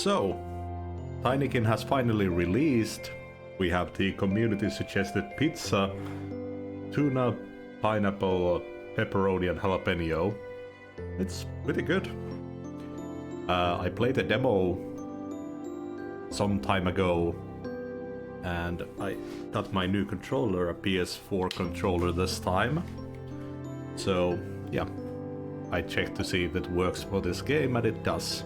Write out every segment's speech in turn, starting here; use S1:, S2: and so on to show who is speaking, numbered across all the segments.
S1: So, Tinykin has finally released. We have the community suggested pizza, tuna, pineapple, pepperoni and jalapeno. It's pretty good. I played a demo some time ago and I got my new controller, a PS4 controller this time. So yeah, I checked to see if it works for this game and it does.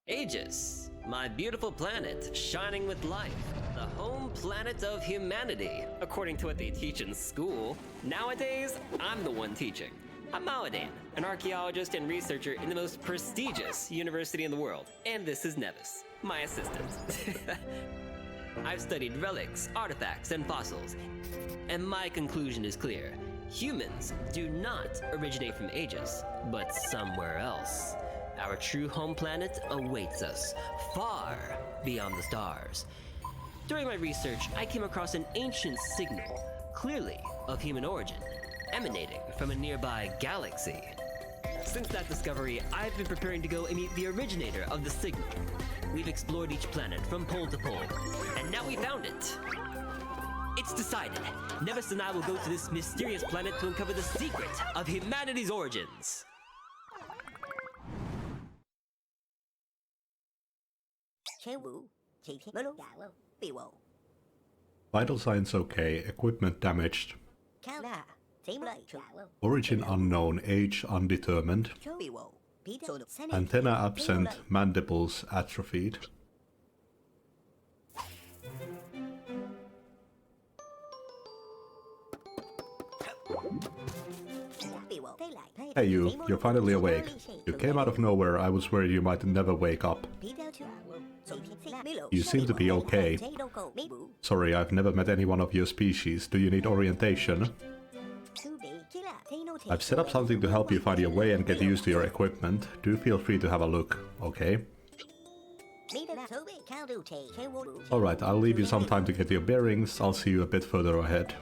S2: Aegis, my beautiful planet, shining with life. The home planet of humanity, according to what they teach in school. Nowadays, I'm the one teaching. I'm Maladan, an archaeologist and researcher in the most prestigious university in the world. And this is Nevis, my assistant. I've studied relics, artifacts, and fossils. And my conclusion is clear. Humans do not originate from Aegis, but somewhere else. Our true home planet awaits us, far beyond the stars. During my research, I came across an ancient signal, clearly of human origin, emanating from a nearby galaxy. Since that discovery, I've been preparing to go and meet the originator of the signal. We've explored each planet from pole to pole, and now we found it. It's decided. Nevis and I will go to this mysterious planet to uncover the secret of humanity's origins.
S1: Vital signs okay, equipment damaged. Origin unknown, age undetermined. Antenna absent, mandibles atrophied. Hey you're finally awake. You came out of nowhere, I was worried you might never wake up. You seem to be okay. Sorry, I've never met anyone of your species. Do you need orientation? I've set up something to help you find your way and get used to your equipment. Do feel free to have a look, okay? Alright, I'll leave you some time to get your bearings. I'll see you a bit further ahead.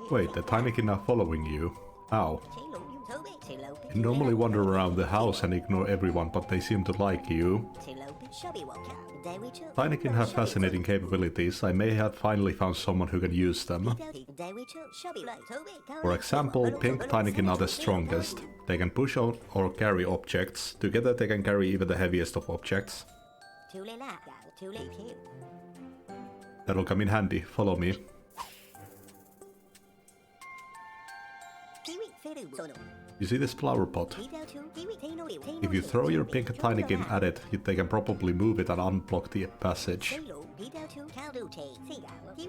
S1: Wait, the Tinykin are following you? How? You normally wander around the house and ignore everyone, but they seem to like you. Tinykin have fascinating capabilities. I may have finally found someone who can use them. For example, pink Tinykin are the strongest. They can push out or carry objects. Together they can carry even the heaviest of objects. That'll come in handy. Follow me. You see this flower pot? If you throw your pink Tinykin at it, they can probably move it and unblock the passage.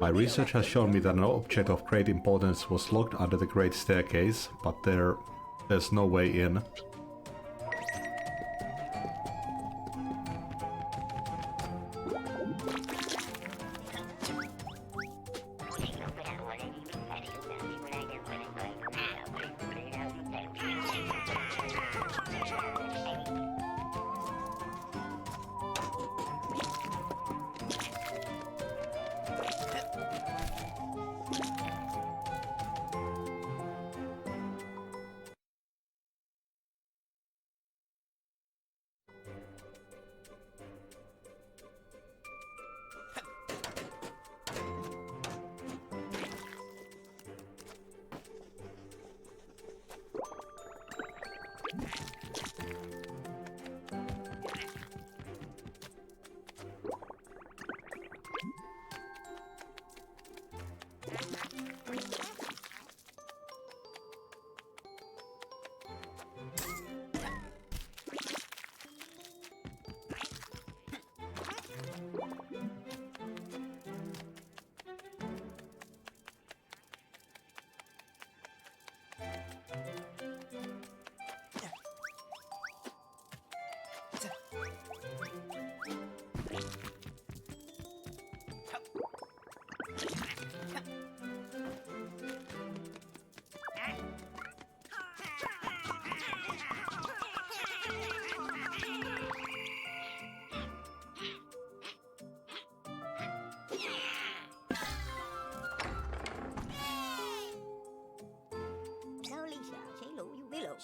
S1: My research has shown me that an object of great importance was locked under the Great Staircase, but there's no way in.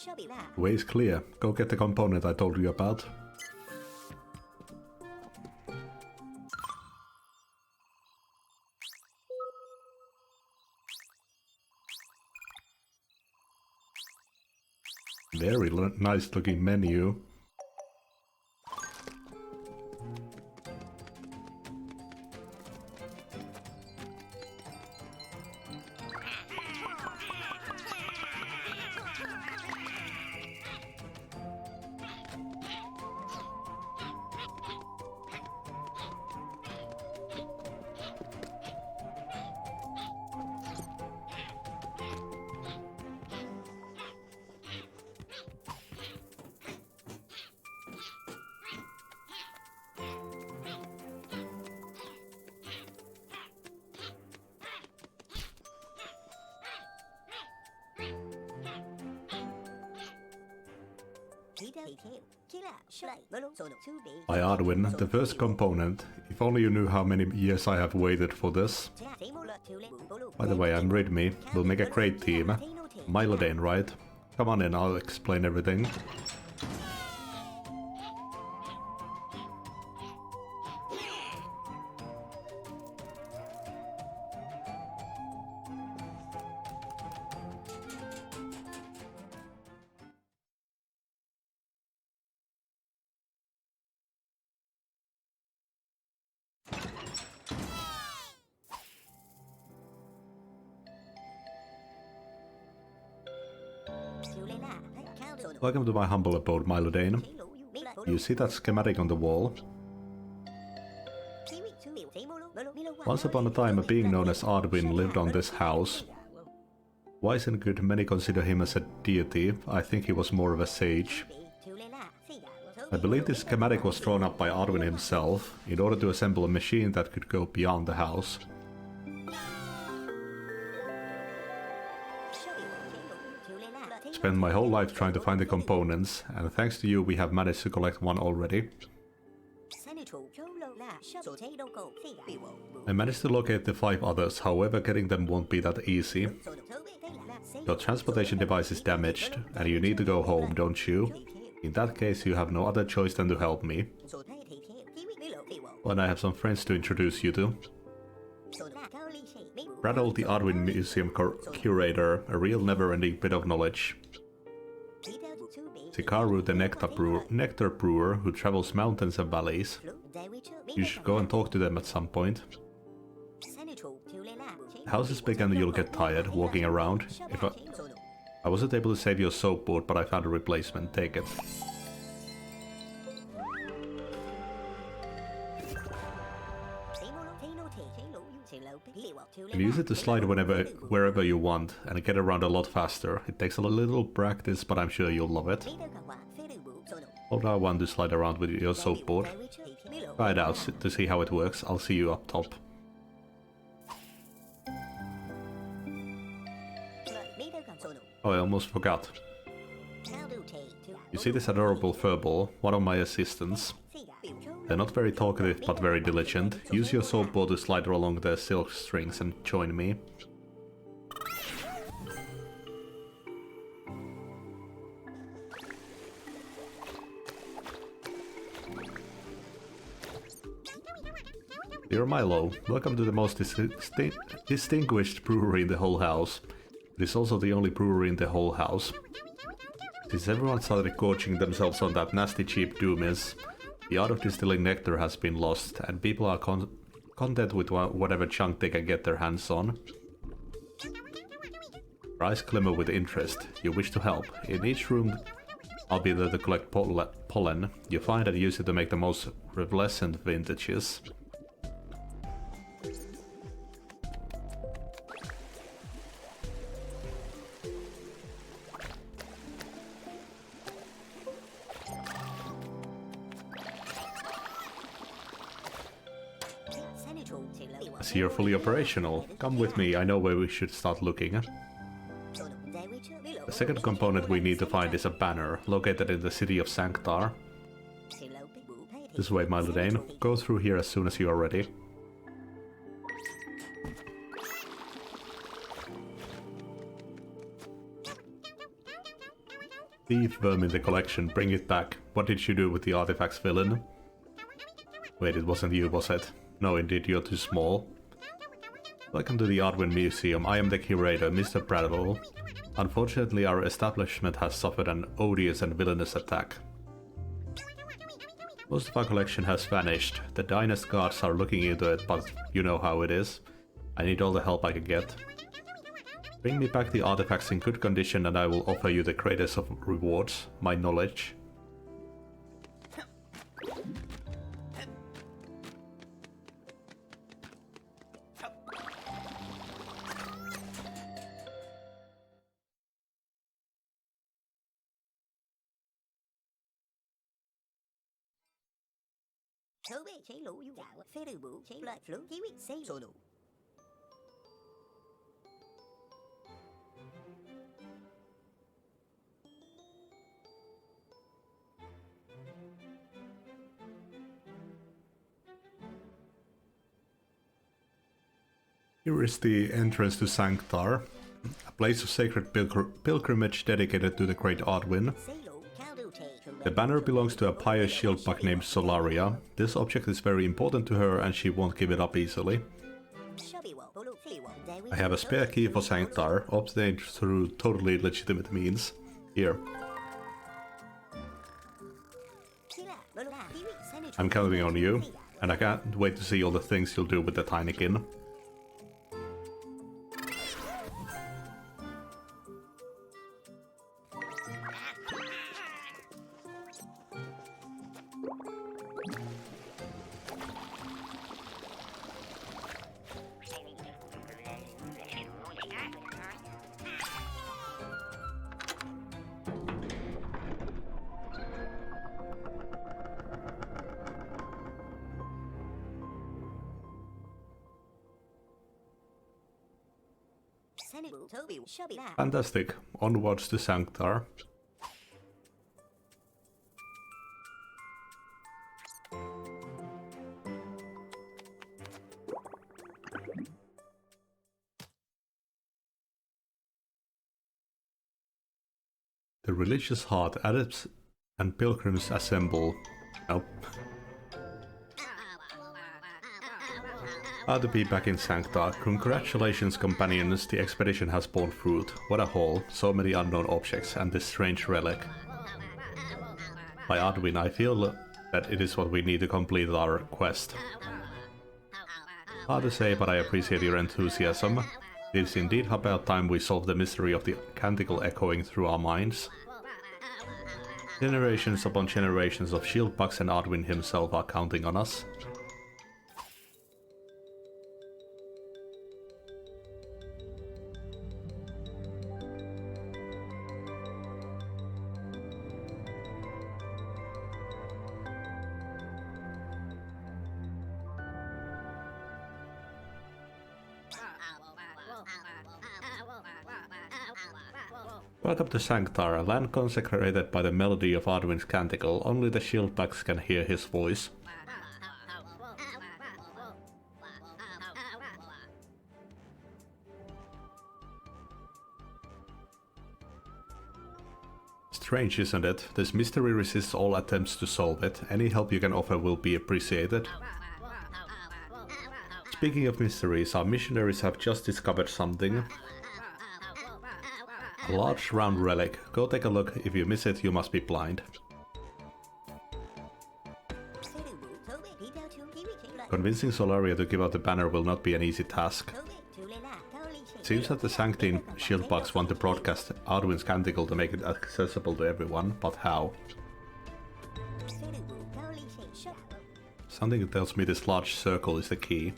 S1: The way is clear. Go get the component I told you about. Very nice looking menu. By Arwin, the first component. If only you knew how many years I have waited for this. By the way, I'm Readme. We'll make a great team. Mylodane, right? Come on in, I'll explain everything. Welcome to my humble abode, Mylodane. You see that schematic on the wall? Once upon a time, a being known as Arwin lived on this house. Wise and good, many consider him as a deity. I think he was more of a sage. I believe this schematic was drawn up by Arwin himself, in order to assemble a machine that could go beyond the house. Spent my whole life trying to find the components, and thanks to you we have managed to collect one already. I managed to locate the 5 others, however getting them won't be that easy. Your transportation device is damaged, and you need to go home, don't you? In that case you have no other choice than to help me. And I have some friends to introduce you to. Rattle, the Arwin Museum curator, a real never-ending bit of knowledge. Sikaru, the nectar brewer who travels mountains and valleys. You should go and talk to them at some point. The house is big and you'll get tired walking around. I wasn't able to save your soap board, but I found a replacement. Take it. You can use it to slide wherever you want and get around a lot faster. It takes a little practice, but I'm sure you'll love it. Hold R1 to slide around with your soap board. Try it out to see how it works. I'll see you up top. Oh, I almost forgot. You see this adorable furball, one of my assistants. They're not very talkative, but very diligent. Use your soap board to slide along the silk strings and join me. Dear Milo, welcome to the most distinguished brewery in the whole house. It is also the only brewery in the whole house. Since everyone started gorging themselves on that nasty cheap doomies, the art of distilling nectar has been lost, and people are content with whatever junk they can get their hands on. Your eyes glimmer with interest. You wish to help. In each room, I'll be there to collect pollen. You find and use it to make the most revulscent vintages. I see you're fully operational. Come with me, I know where we should start looking. The second component we need to find is a banner, located in the city of Sanctar. This way, Mylodane. Go through here as soon as you are ready. Thief worm in the collection, bring it back. What did you do with the artifacts, villain? Wait, it wasn't you, was it? No, indeed, you're too small. Welcome to the Artwin Museum. I am the curator, Mr. Bradwell. Unfortunately, our establishment has suffered an odious and villainous attack. Most of our collection has vanished. The Dynast guards are looking into it, but you know how it is. I need all the help I can get. Bring me back the artifacts in good condition and I will offer you the greatest of rewards, my knowledge. Here is the entrance to Sanctar, a place of sacred pilgrimage dedicated to the great Artwin. The banner belongs to a pious shieldbug named Solaria. This object is very important to her and she won't give it up easily. I have a spare key for Sanctar, obtained through totally legitimate means. Here. I'm counting on you, and I can't wait to see all the things you'll do with the Tinykin. Fantastic. Onwards to Sanctar. The religious heart, adepts and pilgrims assemble. Nope. Glad to be back in Sanctar. Congratulations, companions, the expedition has borne fruit. What a haul, so many unknown objects, and this strange relic. By Artwin, I feel that it is what we need to complete our quest. Hard to say, but I appreciate your enthusiasm. It is indeed about time we solve the mystery of the canticle echoing through our minds. Generations upon generations of shieldbugs and Artwin himself are counting on us. Welcome to Sanctar, a land consecrated by the melody of Artwin's canticle. Only the shieldbugs can hear his voice. Strange, isn't it? This mystery resists all attempts to solve it. Any help you can offer will be appreciated. Speaking of mysteries, our missionaries have just discovered something. A large round relic. Go take a look. If you miss it, you must be blind. Convincing Solaria to give out the banner will not be an easy task. It seems that the Sanctine shieldbugs want to broadcast Artwin's canticle to make it accessible to everyone, but how? Something tells me this large circle is the key.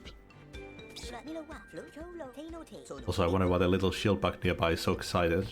S1: Also, I wonder why the little shieldbug nearby is so excited.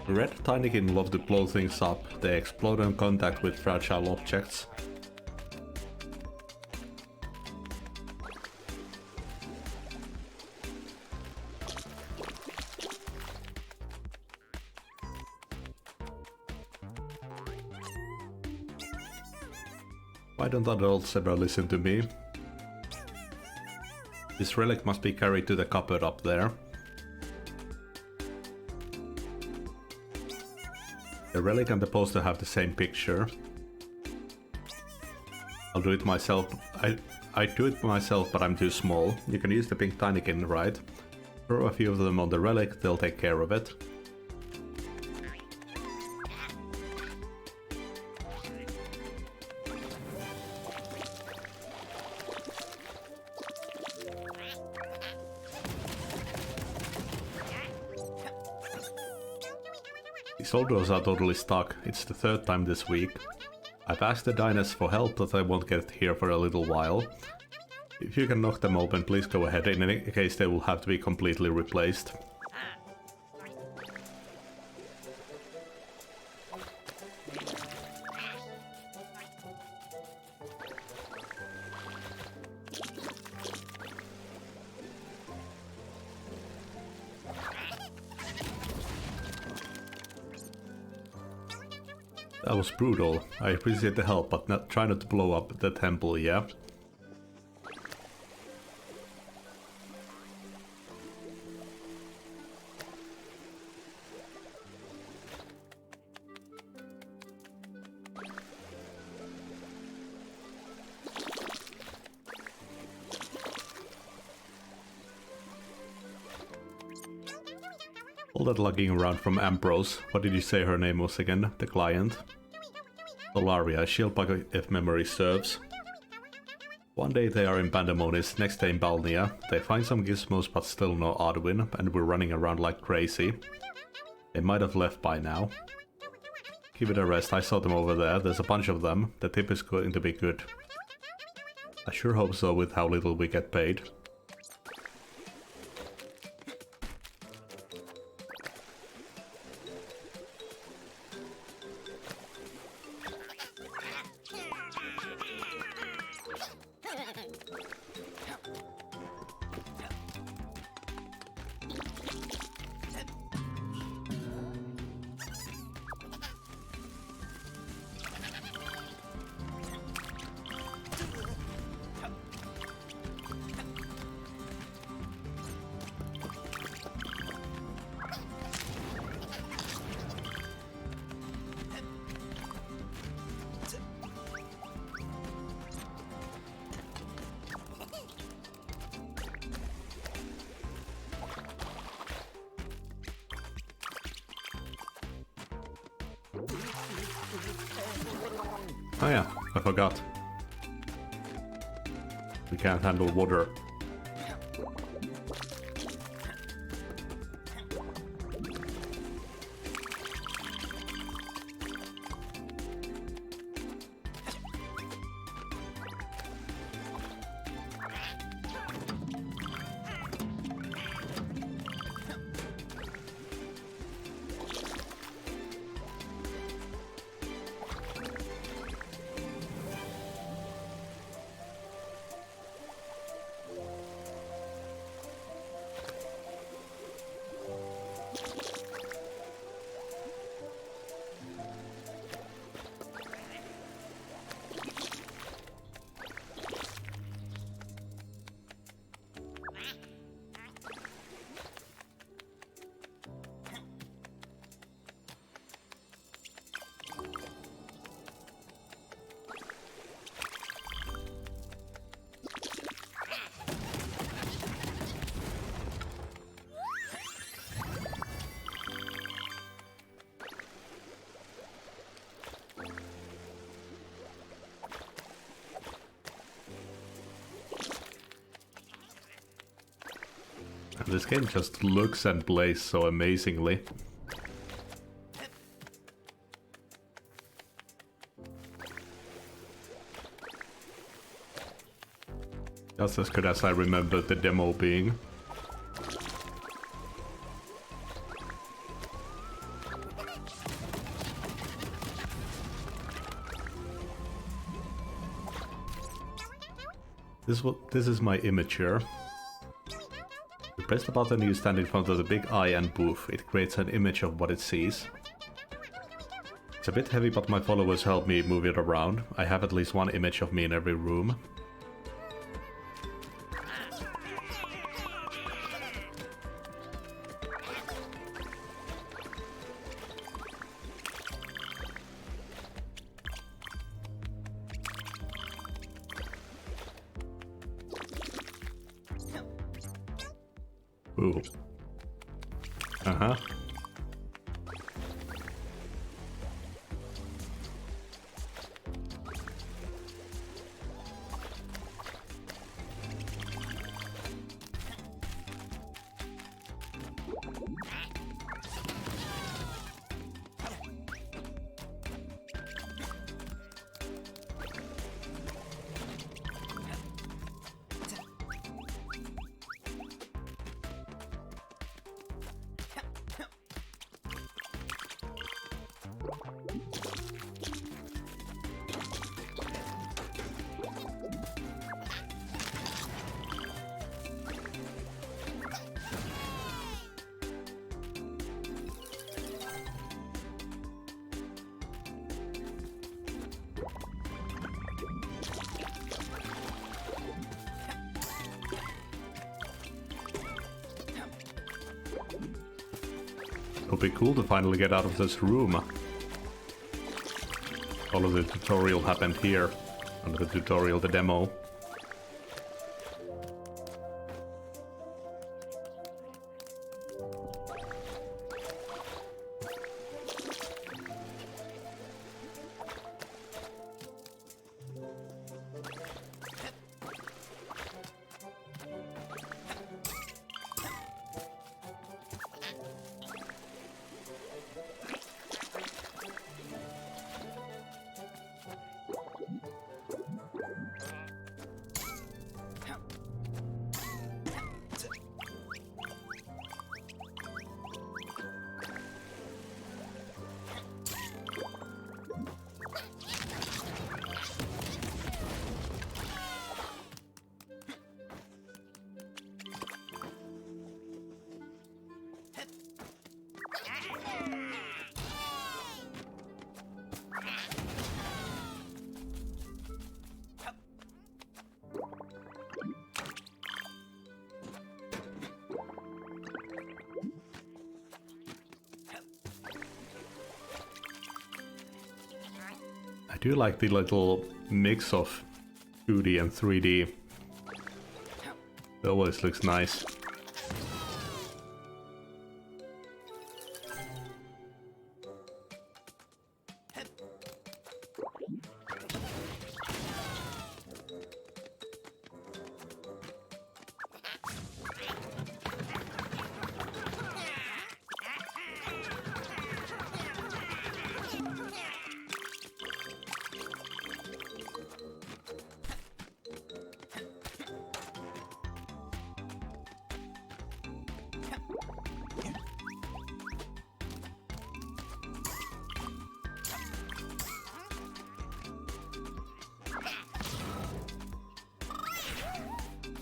S1: Red Tinykin love to blow things up. They explode in contact with fragile objects. Why don't adults ever listen to me? This relic must be carried to the cupboard up there. The relic and the poster have the same picture. I'll do it myself. I do it myself, but I'm too small. You can use the pink Tinykin, right? Throw a few of them on the relic, they'll take care of it. The soldiers are totally stuck. It's the third time this week. I've asked the diners for help, but I won't get here for a little while. If you can knock them open, please go ahead. In any case, they will have to be completely replaced. That was brutal. I appreciate the help, but try not to blow up the temple, yeah? All that lugging around from Ambrose. What did you say her name was again? The client? Solaria, Shieldbug if memory serves. One day they are in Pandemonis, next day in Balnia. They find some gizmos but still no Arduin, and we're running around like crazy. They might have left by now. Give it a rest, I saw them over there, there's a bunch of them. The tip is going to be good. I sure hope so with how little we get paid. Oh yeah, I forgot. We can't handle water. This game just looks and plays so amazingly. Just as good as I remember the demo being. This is my imager. You press the button, you stand in front of the big eye and poof, it creates an image of what it sees. It's a bit heavy, but my followers help me move it around. I have at least one image of me in every room. Ooh. Uh-huh. It'll be cool to finally get out of this room. All of the tutorial happened here. Under the tutorial, the demo. I do like the little mix of 2D and 3D. It always looks nice.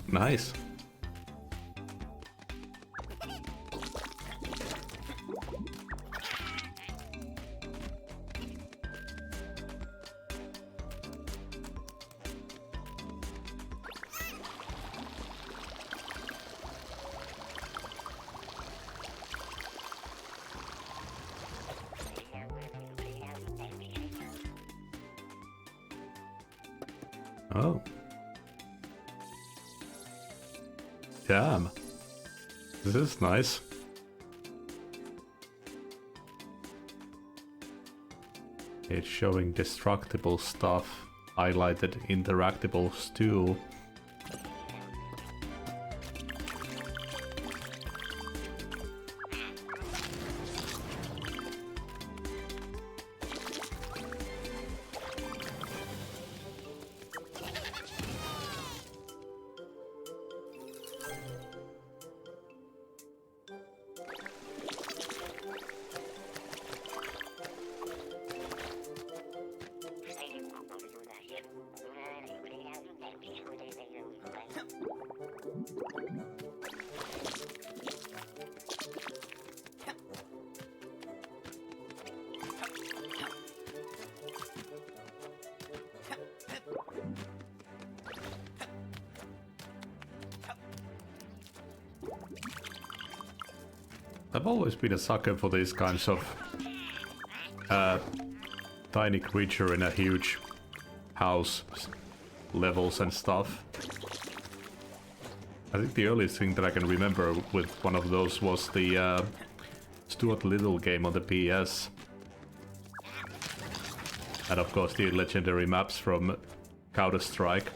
S1: Nice. Oh. Damn. This is nice. It's showing destructible stuff, highlighted interactables too. I've always been a sucker for these kinds of tiny creature in a huge house levels and stuff. I think the earliest thing that I can remember with one of those was the Stuart Little game on the PS. And of course the legendary maps from Counter-Strike.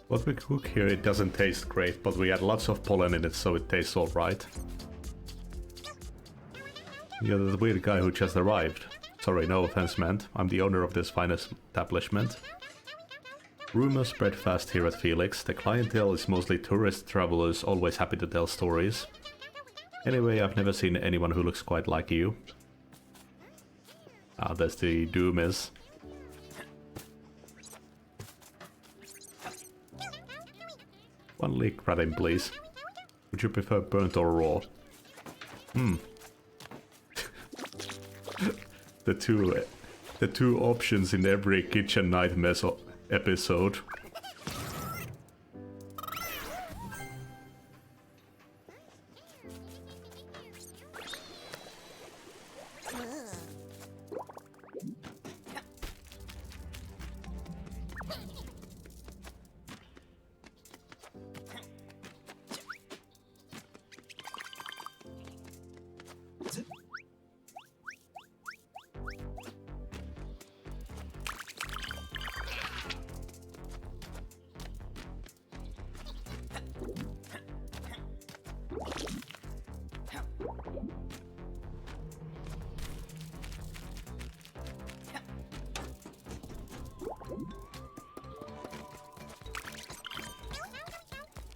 S1: What we cook here, it doesn't taste great, but we add lots of pollen in it, so it tastes alright. You're the weird guy who just arrived. Sorry, no offense meant. I'm the owner of this fine establishment. Rumors spread fast here at Felix. The clientele is mostly tourist travelers, always happy to tell stories. Anyway, I've never seen anyone who looks quite like you. Ah, that's the Doom is. One leek rabbit, please. Would you prefer burnt or raw? The two options in every kitchen nightmare episode.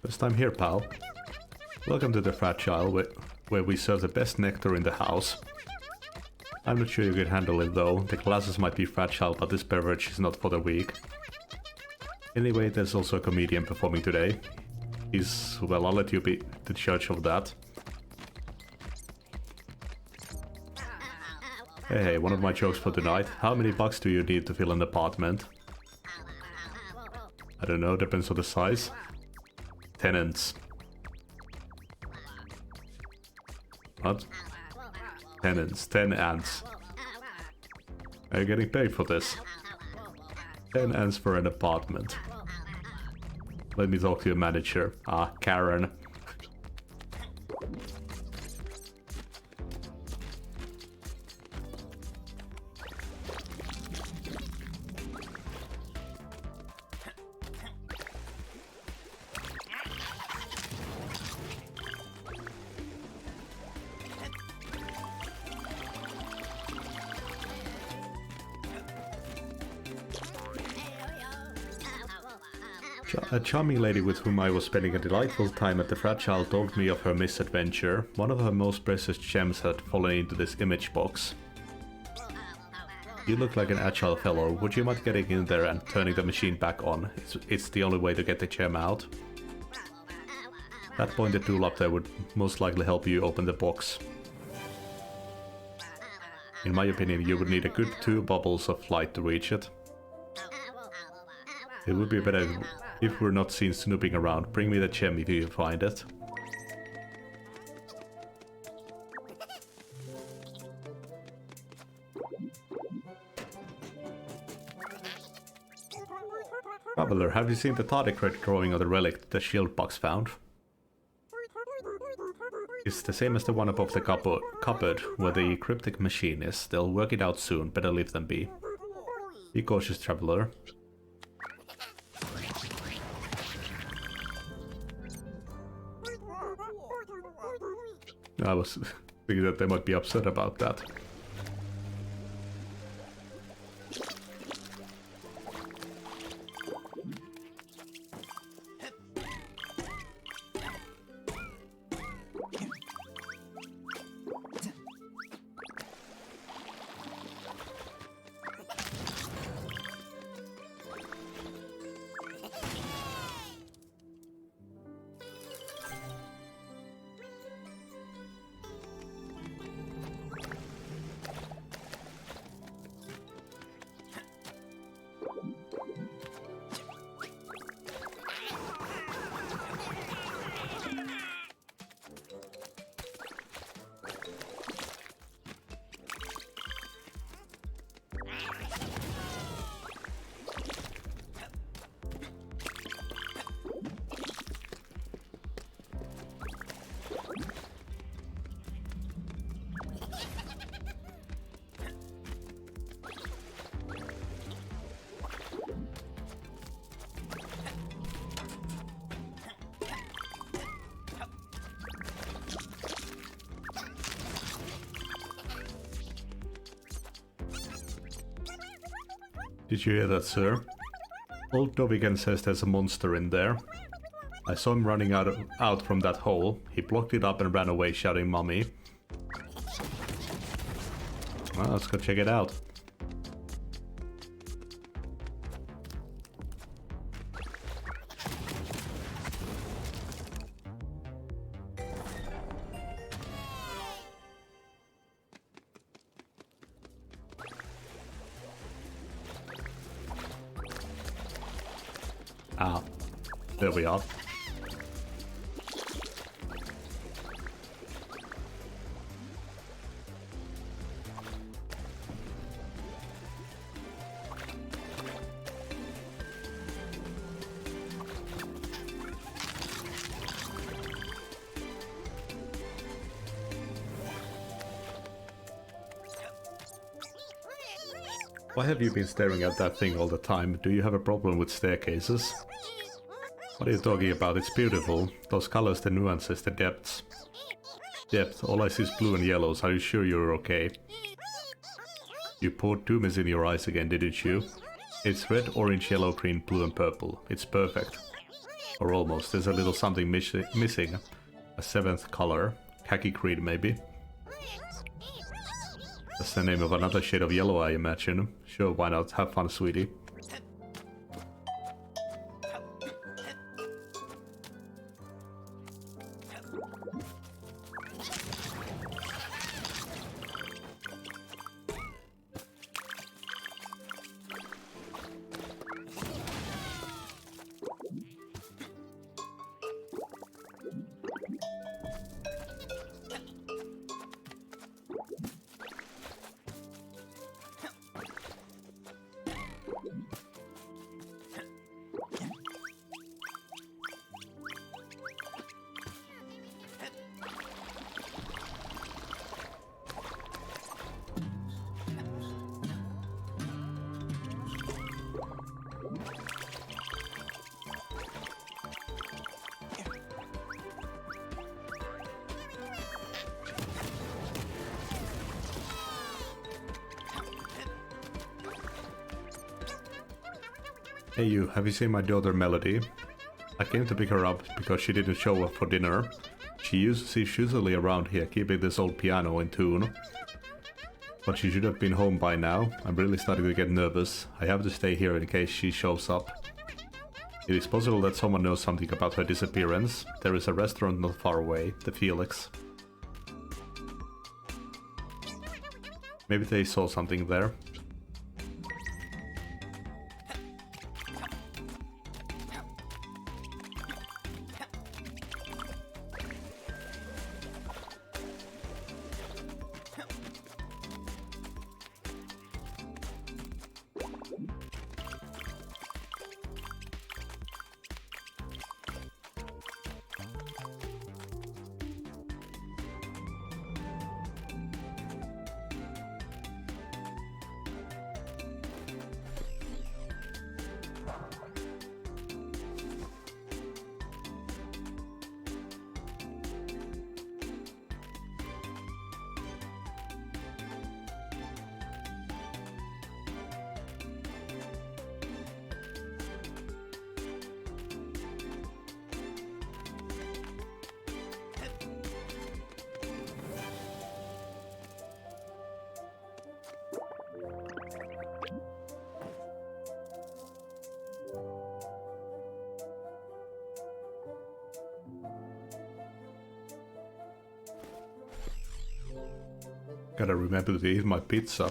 S1: First time here, pal. Welcome to the Fragile, where we serve the best nectar in the house. I'm not sure you can handle it though. The glasses might be fragile, but this beverage is not for the weak. Anyway, there's also a comedian performing today. Well, I'll let you be the judge of that. Hey, one of my jokes for tonight. How many bucks do you need to fill an apartment? I don't know, depends on the size. Tenants. What? Tenants, 10 ants. Are you getting paid for this? 10 ants for an apartment. Let me talk to your manager. Ah, Karen. A charming lady with whom I was spending a delightful time at the Fragile told me of her misadventure. One of her most precious gems had fallen into this image box. You look like an agile fellow. Would you mind getting in there and turning the machine back on? It's the only way to get the gem out. That pointed tool up there would most likely help you open the box. In my opinion, you would need a good 2 bubbles of light to reach it. It would be better if we're not seen snooping around. Bring me the gem if you find it. Traveler, have you seen the tardigrade drawing of the relic the shield box found? It's the same as the one above the cupboard where the cryptic machine is. They'll work it out soon, better leave them be. Be cautious, traveler. I was thinking that they might be upset about that. Did you hear that, sir? Old Dovigan says there's a monster in there. I saw him running out from that hole. He blocked it up and ran away shouting "Mummy." Well, let's go check it out. Ah, there we are. Why have you been staring at that thing all the time? Do you have a problem with staircases? What are you talking about? It's beautiful. Those colors, the nuances, the depths. Depth, all I see is blue and yellows. Are you sure you're okay? You poured doomies in your eyes again, didn't you? It's red, orange, yellow, green, blue and purple. It's perfect. Or almost. There's a little something missing. A 7th color. Khaki green, maybe. That's the name of another shade of yellow, I imagine. Sure, why not? Have fun, sweetie. Hey you, have you seen my daughter Melody? I came to pick her up because she didn't show up for dinner. She's usually around here keeping this old piano in tune. But she should have been home by now. I'm really starting to get nervous. I have to stay here in case she shows up. It is possible that someone knows something about her disappearance. There is a restaurant not far away, the Felix. Maybe they saw something there. Gotta remember to eat my pizza.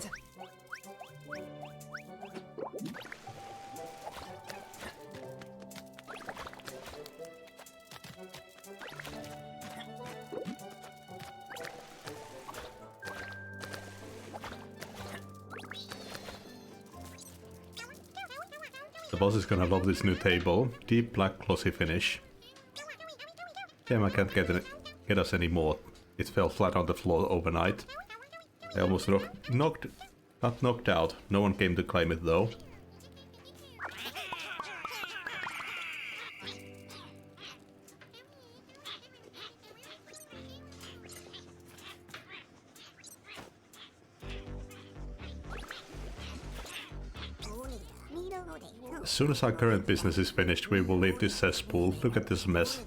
S1: The boss is gonna love this new table. Deep black glossy finish. Damn, I can't get us any more. It fell flat on the floor overnight. I almost not knocked out. No one came to claim it though. As soon as our current business is finished, we will leave this cesspool. Look at this mess.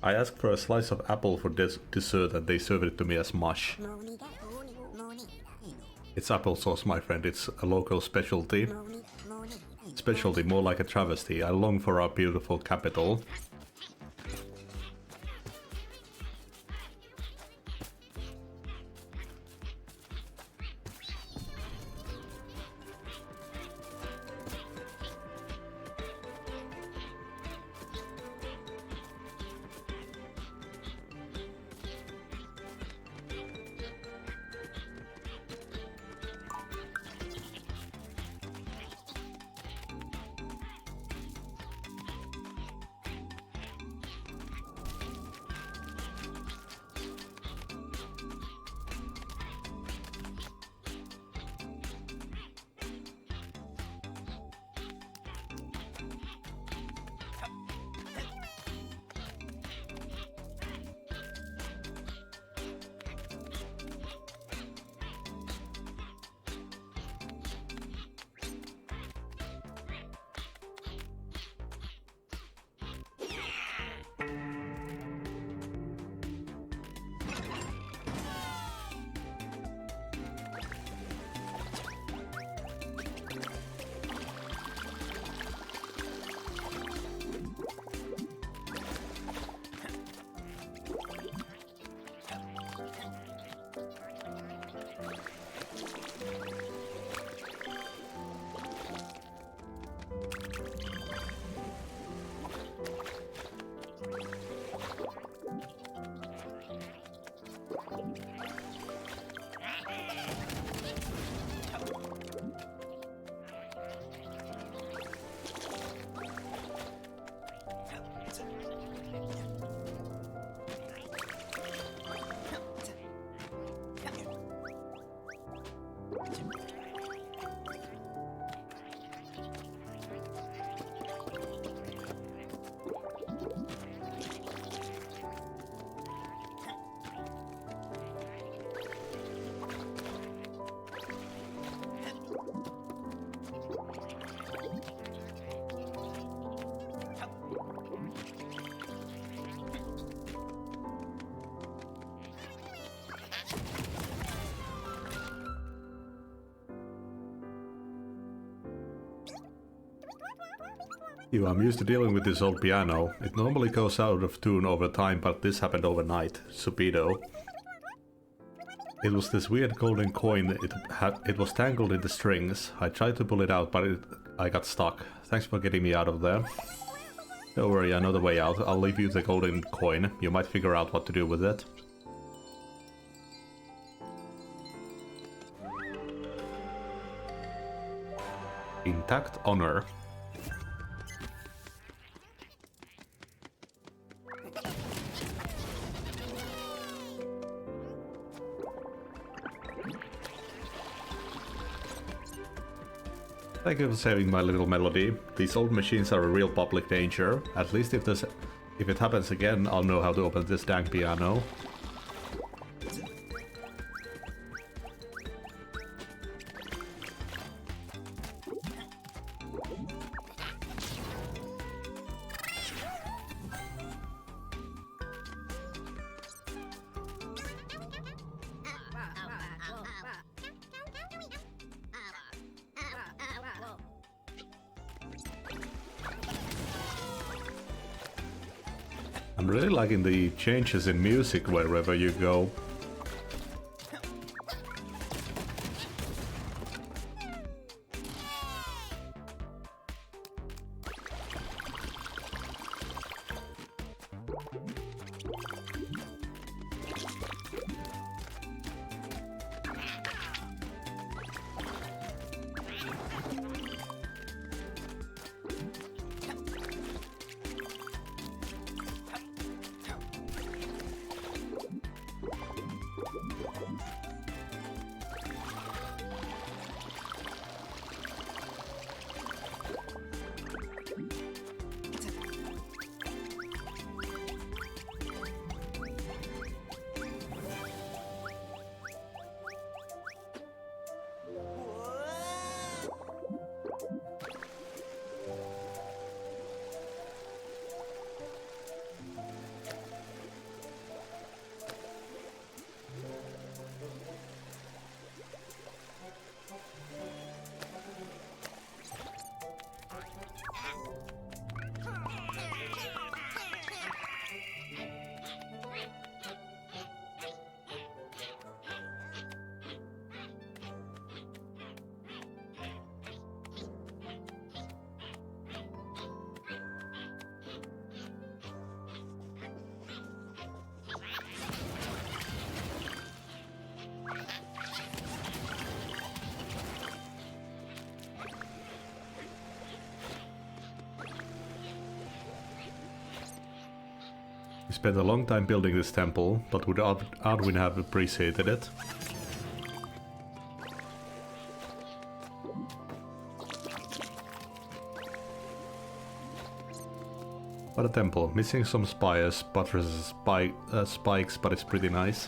S1: I asked for a slice of apple for dessert and they served it to me as mush. It's applesauce, my friend. It's a local specialty. Specialty, more like a travesty. I long for our beautiful capital. I'm used to dealing with this old piano. It normally goes out of tune over time, but this happened overnight. Subido. It was this weird golden coin. It was tangled in the strings. I tried to pull it out, but I got stuck. Thanks for getting me out of there. Don't worry, I know the way out. I'll leave you the golden coin. You might figure out what to do with it. Intact honor. Thank you for saving my little melody. These old machines are a real public danger. At least if it happens again, I'll know how to open this dang piano. I'm really liking the changes in music wherever you go. We spent a long time building this temple, but would Arwin have appreciated it? What a temple. Missing some spires, buttresses, spikes, but it's pretty nice.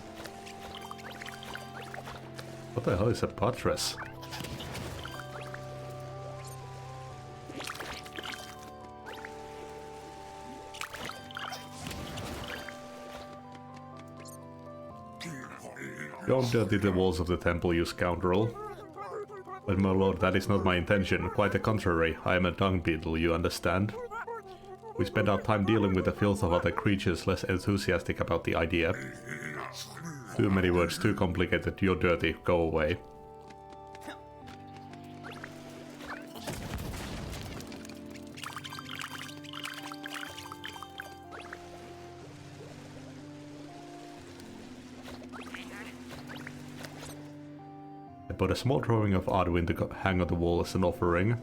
S1: What the hell is a buttress? Don't dirty the walls of the temple, you scoundrel. But my lord, that is not my intention. Quite the contrary. I am a dung beetle, you understand? We spend our time dealing with the filth of other creatures less enthusiastic about the idea. Too many words, too complicated, you're dirty, go away. I put a small drawing of Arduin to hang on the wall as an offering.